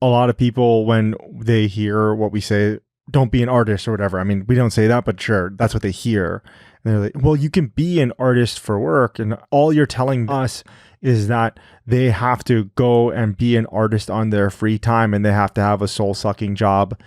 A lot of people, when they hear what we say, don't be an artist or whatever. I mean, we don't say that, but sure, that's what they hear. And they're like, well, you can be an artist for work. And all you're telling us is that they have to go and be an artist on their free time, and they have to have a soul sucking job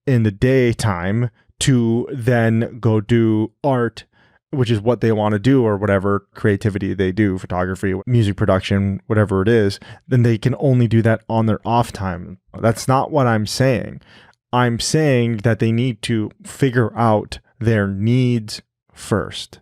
in the daytime to then go do art, which is what they want to do, or whatever creativity they do, photography, music production, whatever it is. Then they can only do that on their off time. That's not what I'm saying. I'm saying that they need to figure out their needs first.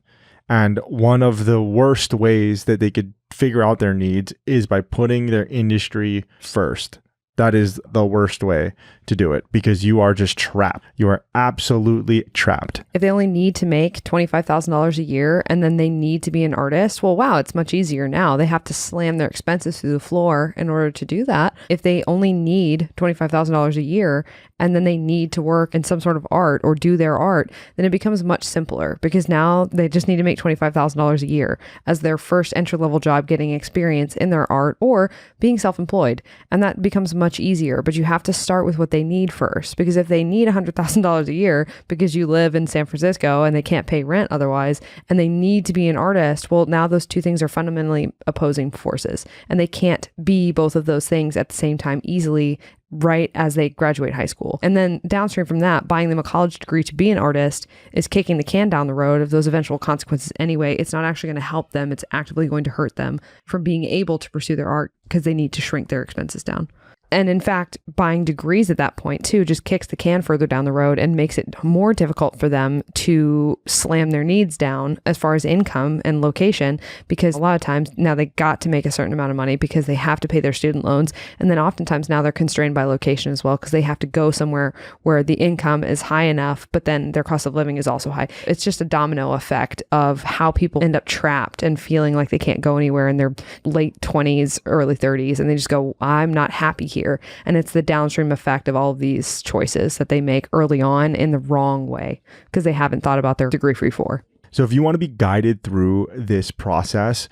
And one of the worst ways that they could figure out their needs is by putting their industry first. That is the worst way to do it, because you are just trapped. You are absolutely trapped. If they only need to make $25,000 a year and then they need to be an artist, well, wow, it's much easier now. They have to slam their expenses through the floor in order to do that. If they only need $25,000 a year and then they need to work in some sort of art or do their art, then it becomes much simpler, because now they just need to make $25,000 a year as their first entry-level job, getting experience in their art or being self-employed. And that becomes much easier, but you have to start with what they need first, because if they need $100,000 a year because you live in San Francisco and they can't pay rent otherwise, and they need to be an artist, well, now those two things are fundamentally opposing forces, and they can't be both of those things at the same time easily right as they graduate high school. And then downstream from that, buying them a college degree to be an artist is kicking the can down the road of those eventual consequences anyway. It's not actually going to help them. It's actively going to hurt them from being able to pursue their art, because they need to shrink their expenses down. And in fact, buying degrees at that point too just kicks the can further down the road and makes it more difficult for them to slam their needs down as far as income and location, because a lot of times now they got to make a certain amount of money because they have to pay their student loans. And then oftentimes now they're constrained by location as well, because they have to go somewhere where the income is high enough, but then their cost of living is also high. It's just a domino effect of how people end up trapped and feeling like they can't go anywhere in their late 20s, early 30s. And they just go, I'm not happy here. And it's the downstream effect of all of these choices that they make early on in the wrong way, because they haven't thought about their degree free for. So if you want to be guided through this process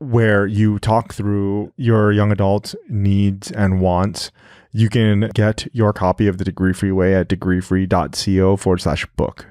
where you talk through your young adult needs and wants, you can get your copy of The Degree Free Way at degreefree.co/book.